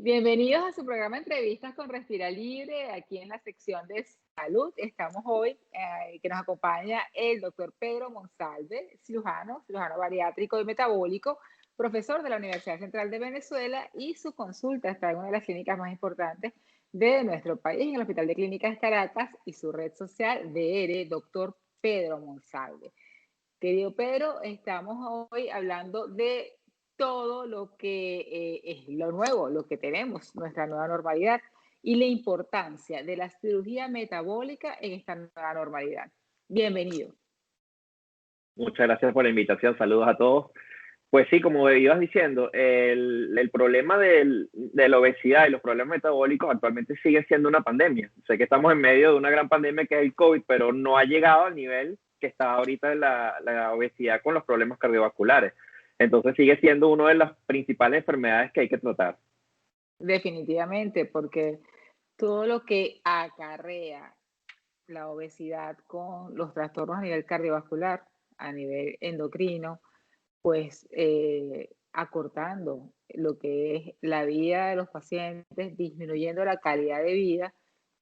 Bienvenidos a su programa Entrevistas con Respira Libre, aquí en la sección de salud. Estamos hoy, que nos acompaña el doctor Pedro Monsalve, cirujano bariátrico y metabólico, profesor de la Universidad Central de Venezuela, y su consulta está en una de las clínicas más importantes de nuestro país, en el Hospital de Clínicas Caracas, y su red social DR, doctor Pedro Monsalve. Querido Pedro, estamos hoy hablando de todo lo que es lo nuevo, lo que tenemos, nuestra nueva normalidad y la importancia de la cirugía metabólica en esta nueva normalidad. Bienvenido. Muchas gracias por la invitación. Saludos a todos. Pues sí, como ibas diciendo, el problema de la obesidad y los problemas metabólicos actualmente sigue siendo una pandemia. Sé que estamos en medio de una gran pandemia que es el COVID, pero no ha llegado al nivel que está ahorita la obesidad con los problemas cardiovasculares. Entonces sigue siendo una de las principales enfermedades que hay que tratar. Definitivamente, porque todo lo que acarrea la obesidad con los trastornos a nivel cardiovascular, a nivel endocrino, pues acortando lo que es la vida de los pacientes, disminuyendo la calidad de vida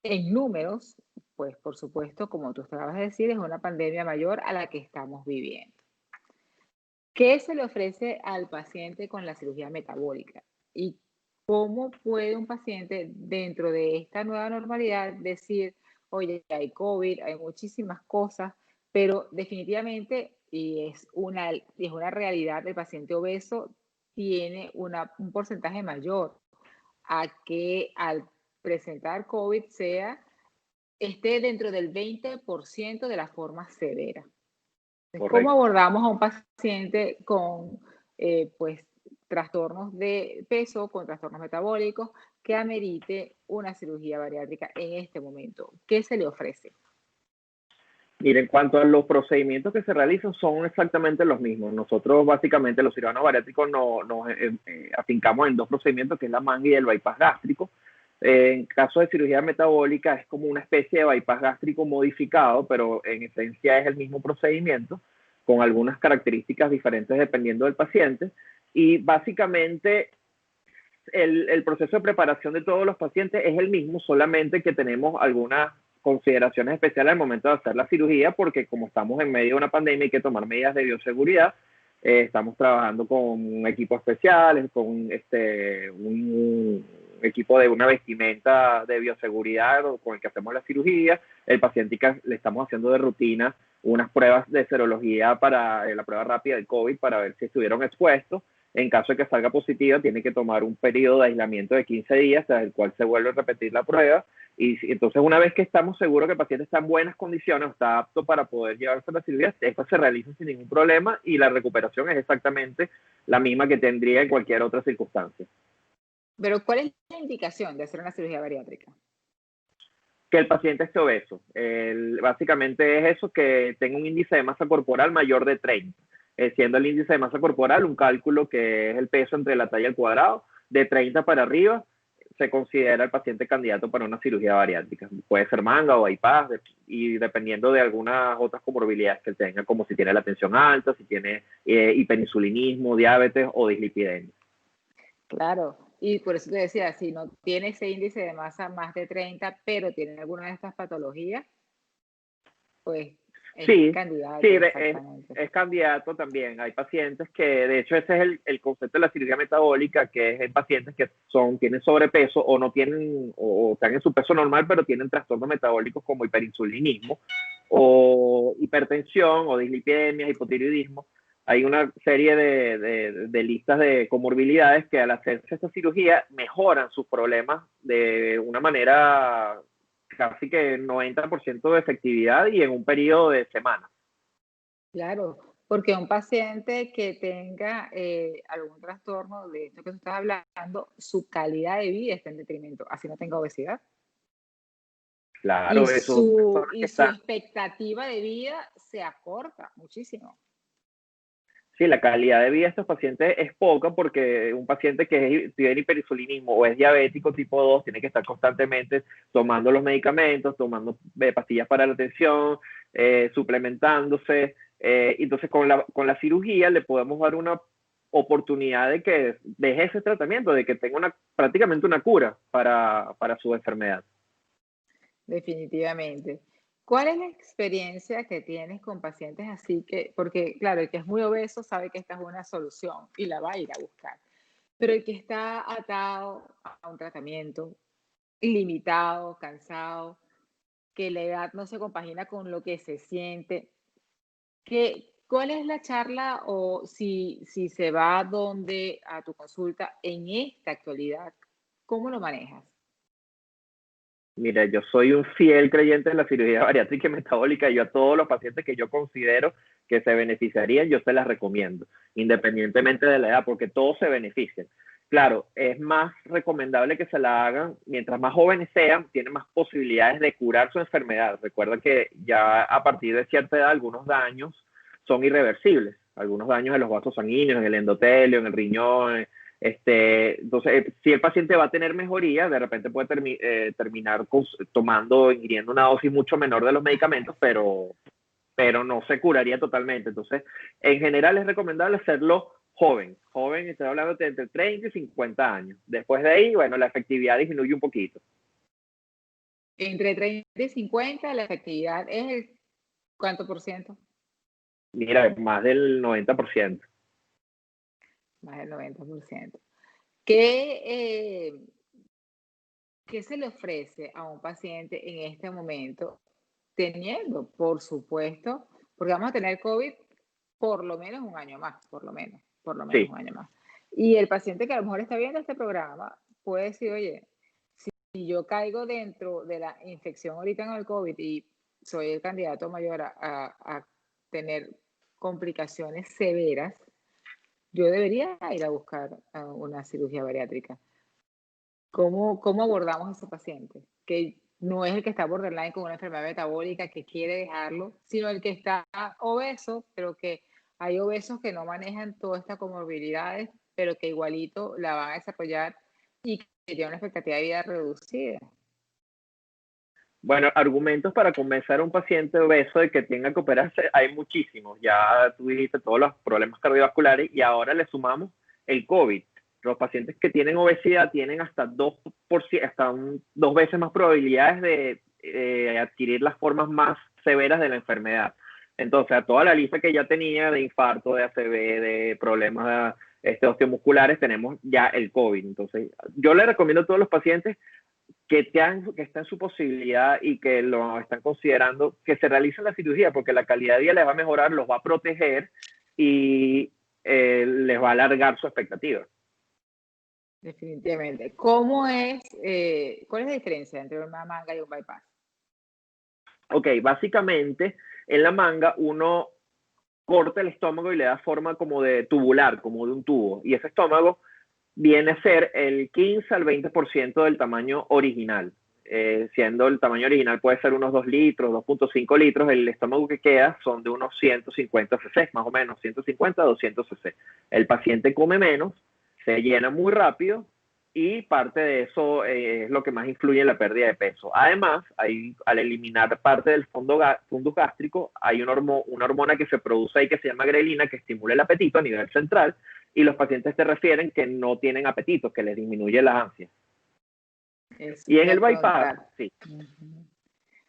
en números, pues por supuesto, como tú acabas de decir, es una pandemia mayor a la que estamos viviendo. ¿Qué se le ofrece al paciente con la cirugía metabólica? ¿Y cómo puede un paciente dentro de esta nueva normalidad decir, oye, hay COVID, hay muchísimas cosas, pero definitivamente, y es una realidad, el paciente obeso tiene un porcentaje mayor a que al presentar COVID esté dentro del 20% de la forma severa? ¿Cómo Correcto. abordamos a un paciente con pues, trastornos de peso, con trastornos metabólicos, que amerite una cirugía bariátrica en este momento? ¿Qué se le ofrece? Mira, en cuanto a los procedimientos que se realizan, son exactamente los mismos. Nosotros, básicamente, los cirujanos bariátricos nos afincamos en dos procedimientos, que es la manga y el bypass gástrico. En caso de cirugía metabólica, es como una especie de bypass gástrico modificado, pero en esencia es el mismo procedimiento, con algunas características diferentes dependiendo del paciente. Y básicamente, el proceso de preparación de todos los pacientes es el mismo, solamente que tenemos algunas consideraciones especiales al momento de hacer la cirugía, porque como estamos en medio de una pandemia hay que tomar medidas de bioseguridad. Estamos trabajando con equipos especiales, con un equipo de una vestimenta de bioseguridad con el que hacemos la cirugía. El paciente le estamos haciendo de rutina unas pruebas de serología para la prueba rápida del COVID para ver si estuvieron expuestos. En caso de que salga positiva, tiene que tomar un periodo de aislamiento de 15 días, tras el cual se vuelve a repetir la prueba. Y entonces, una vez que estamos seguros que el paciente está en buenas condiciones, está apto para poder llevarse a la cirugía, esta se realiza sin ningún problema y la recuperación es exactamente la misma que tendría en cualquier otra circunstancia. Pero, ¿cuál es la indicación de hacer una cirugía bariátrica? Que el paciente esté obeso. Básicamente es eso, que tenga un índice de masa corporal mayor de 30. Siendo el índice de masa corporal un cálculo que es el peso entre la talla al cuadrado, de 30 para arriba, se considera el paciente candidato para una cirugía bariátrica. Puede ser manga o bypass, y dependiendo de algunas otras comorbilidades que tenga, como si tiene la tensión alta, si tiene hiperinsulinismo, diabetes o dislipidemia. Claro, y por eso te decía, si no tiene ese índice de masa más de 30, pero tiene alguna de estas patologías, pues es Sí, sí, candidato, exactamente. es candidato también. Hay pacientes que, de hecho, ese es el concepto de la cirugía metabólica, que es en pacientes que tienen sobrepeso o no tienen, o están en su peso normal, pero tienen trastornos metabólicos como hiperinsulinismo o hipertensión o dislipidemia, hipotiroidismo. Hay una serie de listas de comorbilidades que al hacerse esta cirugía mejoran sus problemas de una manera casi que 90% de efectividad y en un periodo de semanas. Claro, porque un paciente que tenga algún trastorno de esto que tú estás hablando, su calidad de vida está en detrimento, así no tenga obesidad. Y Claro, eso, su, personas que y su están, expectativa de vida se acorta muchísimo. sí, la calidad de vida de estos pacientes es poca, porque un paciente que tiene hiperinsulinismo o es diabético tipo 2 tiene que estar constantemente tomando los medicamentos, tomando pastillas para la tensión, suplementándose. Entonces, con la cirugía le podemos dar una oportunidad de que deje ese tratamiento, de que tenga prácticamente una cura para su enfermedad. Definitivamente. ¿Cuál es la experiencia que tienes con pacientes así que, porque claro, el que es muy obeso sabe que esta es una solución y la va a ir a buscar, pero el que está atado a un tratamiento, limitado, cansado, que la edad no se compagina con lo que se siente, ¿cuál es la charla o si se va a tu consulta en esta actualidad? ¿Cómo lo manejas? Mira, yo soy un fiel creyente de la cirugía bariátrica y metabólica. Yo a todos los pacientes que yo considero que se beneficiarían, yo se las recomiendo, independientemente de la edad, porque todos se benefician. Claro, es más recomendable que se la hagan mientras más jóvenes sean, tienen más posibilidades de curar su enfermedad. Recuerda que ya a partir de cierta edad, algunos daños son irreversibles. Algunos daños en los vasos sanguíneos, en el endotelio, en el riñón, entonces, si el paciente va a tener mejoría, de repente puede terminar ingiriendo una dosis mucho menor de los medicamentos, pero no se curaría totalmente. Entonces, en general es recomendable hacerlo joven, estoy hablando de entre 30 y 50 años. Después de ahí, bueno, la efectividad disminuye un poquito. Entre 30 y 50, la efectividad es el ¿cuánto por ciento? Mira, más del 90%. Más del 90%. ¿Qué, ¿qué se le ofrece a un paciente en este momento teniendo, por supuesto, porque vamos a tener COVID por lo menos un año más, por lo menos Sí. un año más? Y el paciente que a lo mejor está viendo este programa puede decir, oye, si yo caigo dentro de la infección ahorita en el COVID y soy el candidato mayor a tener complicaciones severas, yo debería ir a buscar una cirugía bariátrica. ¿Cómo abordamos a ese paciente? Que no es el que está borderline con una enfermedad metabólica que quiere dejarlo, sino el que está obeso, pero que hay obesos que no manejan todas estas comorbilidades, pero que igualito la van a desarrollar y que tienen una expectativa de vida reducida. Bueno, argumentos para convencer a un paciente obeso de que tenga que operarse hay muchísimos. Ya tú dijiste todos los problemas cardiovasculares y ahora le sumamos el COVID. Los pacientes que tienen obesidad tienen hasta 2 veces más probabilidades de adquirir las formas más severas de la enfermedad. Entonces, a toda la lista que ya tenía de infarto, de ACV, de problemas osteomusculares, tenemos ya el COVID. Entonces, yo le recomiendo a todos los pacientes que está en su posibilidad y que lo están considerando, que se realicen la cirugía, porque la calidad de vida les va a mejorar, los va a proteger y les va a alargar su expectativa. Definitivamente. ¿Cuál es la diferencia entre una manga y un bypass? Ok, básicamente en la manga uno corta el estómago y le da forma como de tubular, como de un tubo, y ese estómago viene a ser el 15 al 20% del tamaño original, siendo el tamaño original puede ser unos 2 litros, 2.5 litros, el estómago que queda son de unos 150 cc, más o menos, 150 a 200 cc. El paciente come menos, se llena muy rápido y parte de eso es lo que más influye en la pérdida de peso. Además, al eliminar parte del fundus gástrico, hay una hormona que se produce ahí que se llama grelina, que estimula el apetito a nivel central, y los pacientes te refieren que no tienen apetito, que les disminuye las ansias. Eso Y te en iba a el bypass, preguntar. sí. Ujú.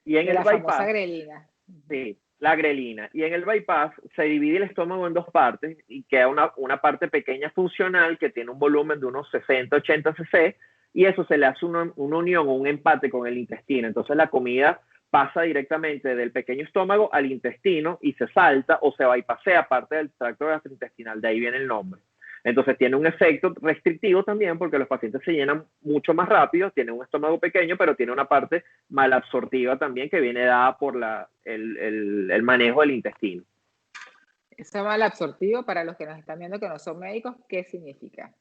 Y en De el la famosa bypass, grelina. sí, la grelina. Y en el bypass se divide el estómago en dos partes y queda una parte pequeña funcional que tiene un volumen de unos 60-80 cc y eso se le hace una unión o un empate con el intestino. Entonces la comida pasa directamente del pequeño estómago al intestino y se salta o se bypassea parte del tracto gastrointestinal. De ahí viene el nombre. Entonces tiene un efecto restrictivo también porque los pacientes se llenan mucho más rápido, tienen un estómago pequeño, pero tiene una parte malabsortiva también que viene dada por el manejo del intestino. Eso malabsortivo, para los que nos están viendo que no son médicos, ¿qué significa?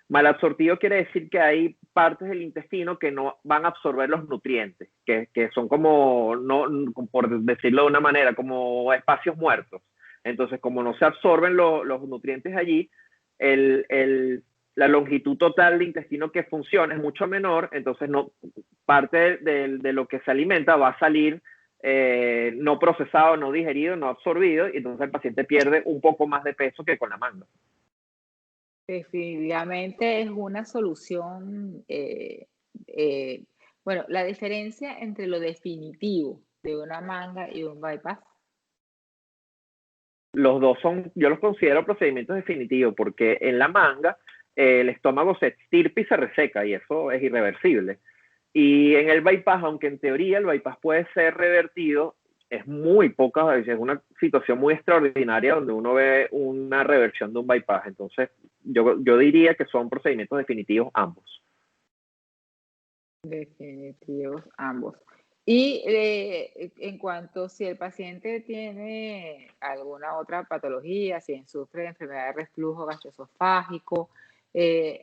Malabsortivo quiere decir que hay partes del intestino que no van a absorber los nutrientes, que son como, no, por decirlo de una manera, como espacios muertos. Entonces, como no se absorben los nutrientes allí, la longitud total de intestino que funciona es mucho menor, entonces no, parte de lo que se alimenta va a salir no procesado, no digerido, no absorbido, y entonces el paciente pierde un poco más de peso que con la manga. Definitivamente es una solución, eh, bueno, la diferencia entre lo definitivo de una manga y un bypass. Los dos yo los considero procedimientos definitivos, porque en la manga el estómago se estirpa y se reseca, y eso es irreversible. Y en el bypass, aunque en teoría el bypass puede ser revertido, es muy pocas veces, es una situación muy extraordinaria donde uno ve una reversión de un bypass. Entonces, yo diría que son procedimientos definitivos ambos. Definitivos ambos. Y en cuanto si el paciente tiene alguna otra patología, si sufre de enfermedad de reflujo gastroesofágico,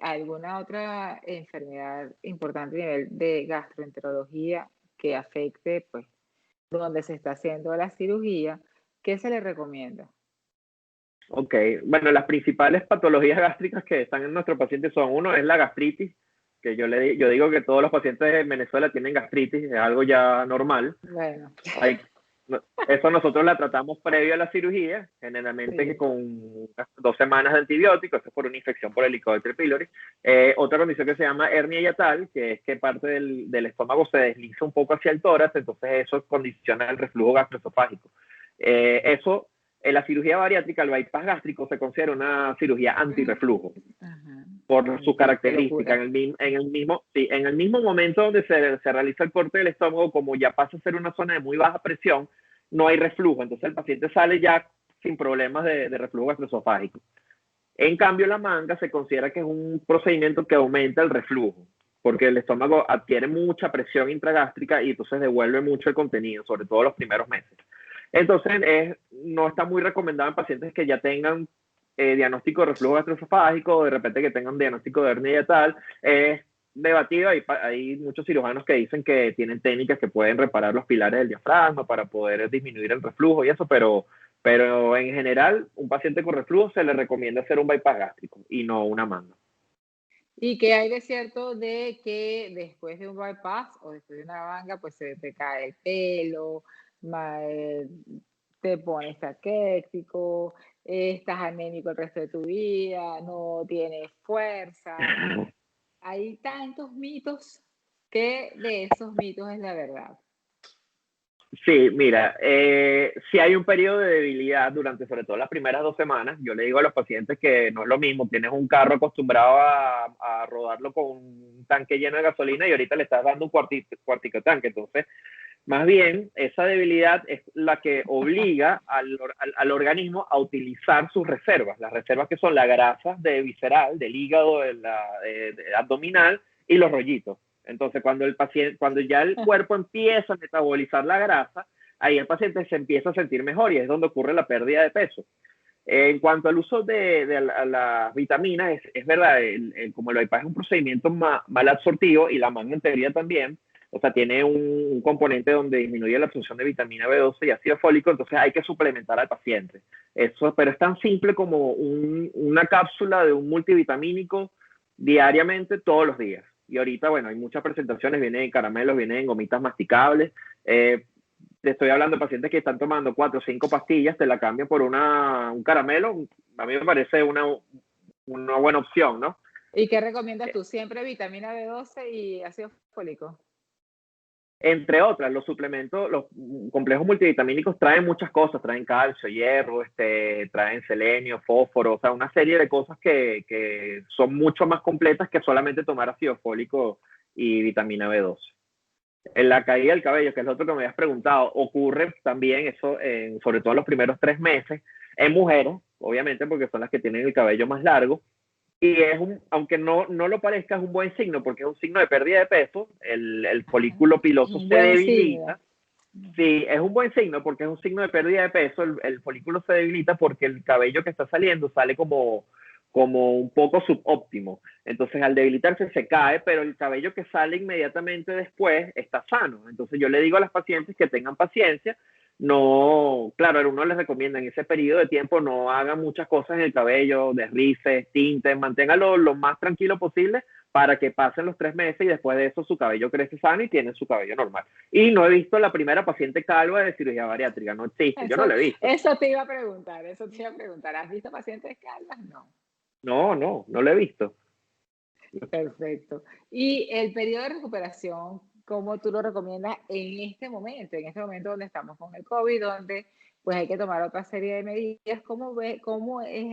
alguna otra enfermedad importante a nivel de gastroenterología que afecte, pues, donde se está haciendo la cirugía, ¿qué se le recomienda? Ok, bueno, las principales patologías gástricas que están en nuestro paciente son, uno es la gastritis, que yo digo que todos los pacientes en Venezuela tienen gastritis, es algo ya normal. Bueno, Eso nosotros la tratamos previo a la cirugía, generalmente sí. con 2 semanas de antibióticos, eso es por una infección por Helicobacter pylori. Otra condición que se llama hernia hiatal, que es que parte del estómago se desliza un poco hacia el tórax, entonces eso condiciona el reflujo gastroesofágico. Eso, en la cirugía bariátrica, el bypass gástrico se considera una cirugía antirreflujo Ajá. por su Qué característica. locura. En el mismo momento donde se realiza el corte del estómago, como ya pasa a ser una zona de muy baja presión, no hay reflujo. Entonces el paciente sale ya sin problemas de reflujo gastroesofágico. En cambio, la manga se considera que es un procedimiento que aumenta el reflujo, porque el estómago adquiere mucha presión intragástrica y entonces devuelve mucho el contenido, sobre todo los primeros meses. Entonces, no está muy recomendado en pacientes que ya tengan diagnóstico de reflujo gastroesofágico, o de repente que tengan diagnóstico de hernia y tal. Es debatido, hay muchos cirujanos que dicen que tienen técnicas que pueden reparar los pilares del diafragma para poder disminuir el reflujo y eso, pero en general, un paciente con reflujo se le recomienda hacer un bypass gástrico y no una manga. ¿Y qué hay de cierto de que después de un bypass o después de una manga, pues se te cae el pelo, ma- eh, te pones caquético, estás anémico el resto de tu vida, no tienes fuerza? Hay tantos mitos. ¿Qué de esos mitos es la verdad? Sí, mira, si hay un periodo de debilidad durante sobre todo las primeras 2 semanas. Yo le digo a los pacientes que no es lo mismo, tienes un carro acostumbrado a rodarlo con un tanque lleno de gasolina y ahorita le estás dando un cuartico de tanque. Entonces, más bien, esa debilidad es la que obliga al organismo a utilizar sus reservas. Las reservas que son la grasa visceral, del hígado, de abdominal y los rollitos. Entonces, cuando ya el cuerpo empieza a metabolizar la grasa, ahí el paciente se empieza a sentir mejor y es donde ocurre la pérdida de peso. En cuanto al uso de las vitaminas, es verdad, como el bypass es un procedimiento mal absortivo y la manga en teoría también, o sea, tiene un componente donde disminuye la absorción de vitamina B12 y ácido fólico, entonces hay que suplementar al paciente. Eso, pero es tan simple como una cápsula de un multivitamínico diariamente todos los días. Y ahorita, bueno, hay muchas presentaciones, vienen en caramelos, vienen en gomitas masticables. Te estoy hablando de pacientes que están tomando 4 o 5 pastillas, te la cambian por un caramelo. A mí me parece una buena opción, ¿no? ¿Y qué recomiendas tú? Siempre vitamina B12 y ácido fólico. Entre otras, los suplementos, los complejos multivitamínicos traen muchas cosas, traen calcio, hierro, traen selenio, fósforo, o sea, una serie de cosas que son mucho más completas que solamente tomar ácido fólico y vitamina B12. En la caída del cabello, que es lo otro que me habías preguntado, ocurre también eso, sobre todo en los primeros 3 meses, en mujeres, obviamente, porque son las que tienen el cabello más largo. Y aunque no lo parezca, es un buen signo, porque es un signo de pérdida de peso. El folículo piloso Un se buen signo. debilita. Sí, es un buen signo porque es un signo de pérdida de peso. El folículo se debilita porque el cabello que está saliendo sale como un poco subóptimo. Entonces, al debilitarse se cae, pero el cabello que sale inmediatamente después está sano. Entonces, yo le digo a las pacientes que tengan paciencia, no, claro, a uno les recomienda en ese periodo de tiempo no hagan muchas cosas en el cabello, desrices, tintes, manténgalo lo más tranquilo posible para que pasen los 3 meses y después de eso su cabello crece sano y tiene su cabello normal. Y no he visto la primera paciente calva de cirugía bariátrica, no existe, yo no Eso, la he visto. eso te iba a preguntar, eso te iba a preguntar. ¿Has visto pacientes calvas? No. No, no, no la he visto. Perfecto. Y el periodo de recuperación, ¿cómo tú lo recomiendas en este momento donde estamos con el COVID, donde pues hay que tomar otra serie de medidas? ¿Cómo es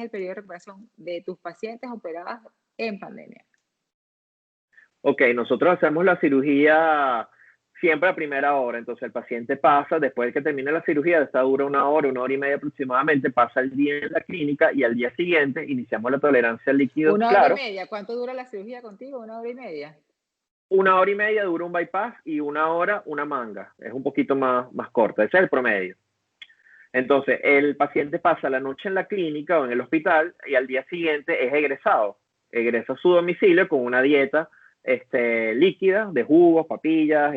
el periodo de recuperación de tus pacientes operadas en pandemia? Ok, nosotros hacemos la cirugía siempre a primera hora, entonces el paciente pasa, después de que termine la cirugía, esta dura una hora y media aproximadamente, pasa el día en la clínica y al día siguiente iniciamos la tolerancia al líquido Una hora y claro. media. ¿Cuánto dura la cirugía contigo? Una hora y media. Una hora y media dura un bypass y una hora una manga, es un poquito más corta, ese es el promedio. Entonces, el paciente pasa la noche en la clínica o en el hospital y al día siguiente es egresado. Egresa a su domicilio con una dieta líquida de jugos, papillas,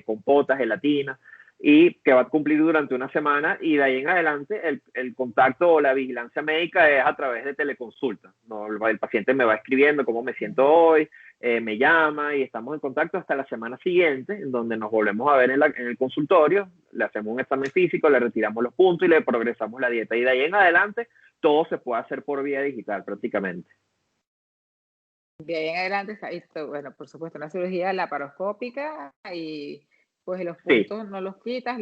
compotas, gelatina, y que va a cumplir durante una semana y de ahí en adelante el contacto o la vigilancia médica es a través de teleconsulta. ¿No? El paciente me va escribiendo cómo me siento hoy, me llama y estamos en contacto hasta la semana siguiente, en donde nos volvemos a ver en el consultorio, le hacemos un examen físico, le retiramos los puntos y le progresamos la dieta. Y de ahí en adelante todo se puede hacer por vía digital prácticamente. De ahí en adelante está, bueno, por supuesto, una cirugía laparoscópica y pues los Sí, puntos no los quitas,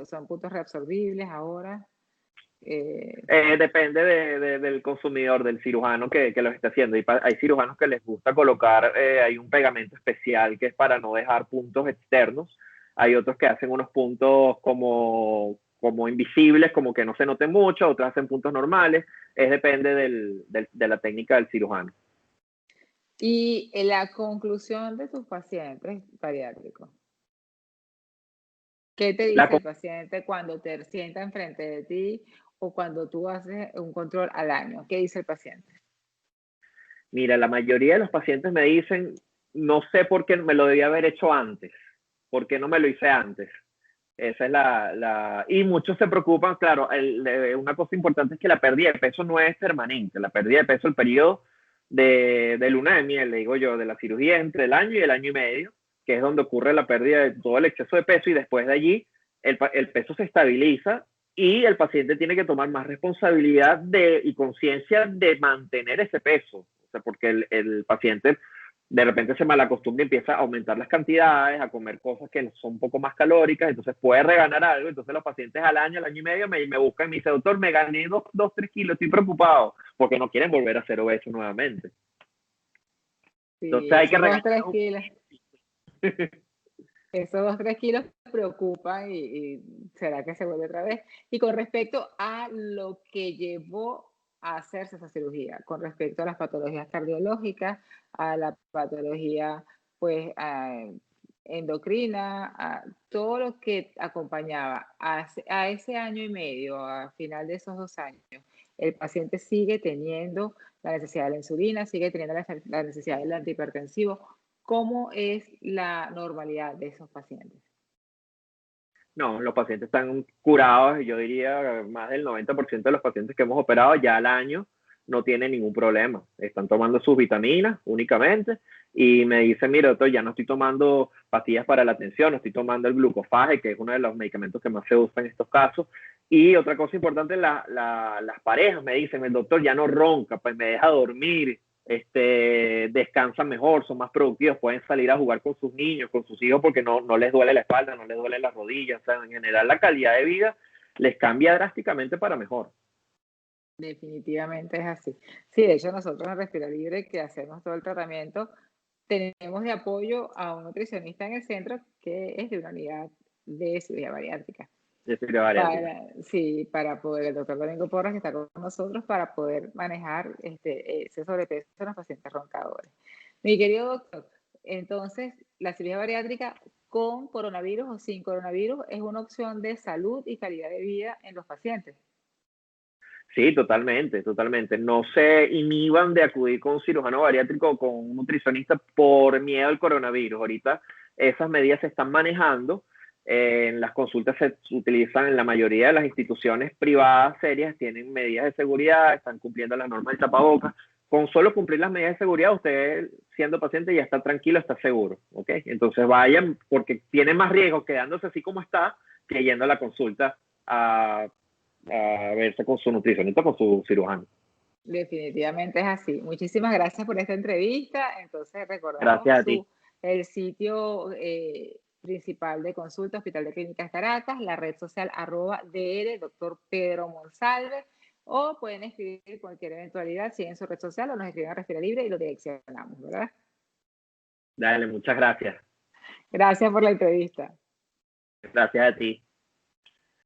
son puntos reabsorbibles ahora. depende del consumidor, del cirujano que lo esté haciendo. Hay cirujanos que les gusta colocar, hay un pegamento especial que es para no dejar puntos externos. Hay otros que hacen unos puntos como invisibles, como que no se noten mucho, otros hacen puntos normales. Depende de la técnica del cirujano. Y en la conclusión de tus pacientes bariátricos, ¿qué te La, dice el paciente cuando te sienta enfrente de ti o cuando tú haces un control al año? ¿Qué dice el paciente? Mira, la mayoría de los pacientes me dicen, no sé por qué me lo debía haber hecho antes, por qué no me lo hice antes. Esa es Y muchos se preocupan, claro, una cosa importante es que la pérdida de peso no es permanente, la pérdida de peso, el periodo de luna de miel, le digo yo, de la cirugía entre el año y el año y medio, que es donde ocurre la pérdida de todo el exceso de peso y después de allí el peso se estabiliza y el paciente tiene que tomar más responsabilidad y conciencia de mantener ese peso, o sea, porque el paciente de repente se malacostumbra y empieza a aumentar las cantidades, a comer cosas que son un poco más calóricas, entonces puede reganar algo, entonces los pacientes al año y medio me buscan y me dicen, doctor, me gané 3 kilos, estoy preocupado, porque no quieren volver a ser obesos nuevamente. Entonces Sí, hay que esos dos, regañar. 3 kilos, esos 2, 3 kilos preocupan y será que se vuelve otra vez. Y con respecto a lo que llevó a hacerse esa cirugía, con respecto a las patologías cardiológicas, a la patología pues endocrina, a todo lo que acompañaba a ese año y medio, a final de esos 2 años, el paciente sigue teniendo la necesidad de la insulina, sigue teniendo la necesidad del antihipertensivo. ¿Cómo es la normalidad de esos pacientes? No, los pacientes están curados, y yo diría más del 90% de los pacientes que hemos operado ya al año no tienen ningún problema. Están tomando sus vitaminas únicamente y me dicen, mira, doctor, ya no estoy tomando pastillas para la tensión, no estoy tomando el glucofaje, que es uno de los medicamentos que más se usan en estos casos. Y otra cosa importante, las parejas me dicen, el doctor ya no ronca, pues me deja dormir, descansan mejor, son más productivos, pueden salir a jugar con sus niños, con sus hijos, porque no les duele la espalda, no les duele las rodillas, o sea, en general la calidad de vida les cambia drásticamente para mejor. Definitivamente es así. Sí, de hecho nosotros en Respira Libre, que hacemos todo el tratamiento, tenemos de apoyo a un nutricionista en el centro que es de una unidad de cirugía bariátrica. De cirugía bariátrica. Sí, para poder, el doctor Domingo Porras que está con nosotros para poder manejar ese sobrepeso en los pacientes roncadores. Mi querido doctor, entonces la cirugía bariátrica con coronavirus o sin coronavirus es una opción de salud y calidad de vida en los pacientes. Sí, totalmente, totalmente. No se inhiban de acudir con un cirujano bariátrico o con un nutricionista por miedo al coronavirus. Ahorita esas medidas se están manejando Las consultas se utilizan en la mayoría de las instituciones privadas serias, tienen medidas de seguridad, están cumpliendo las normas del tapabocas. Con solo cumplir las medidas de seguridad, usted siendo paciente ya está tranquilo, está seguro, ¿ok? Entonces vayan, porque tiene más riesgo quedándose así como está que yendo a la consulta a verse con su nutricionista, con su cirujano. Definitivamente es así. Muchísimas gracias por esta entrevista. Entonces recordamos Gracias a ti. el sitio principal de consulta, Hospital de Clínicas Caracas, la red social @dr Dr. Pedro Monsalve, o pueden escribir cualquier eventualidad, si en su red social o nos escriben a Respira Libre y lo direccionamos, ¿verdad? Dale, muchas gracias. Gracias por la entrevista. Gracias a ti.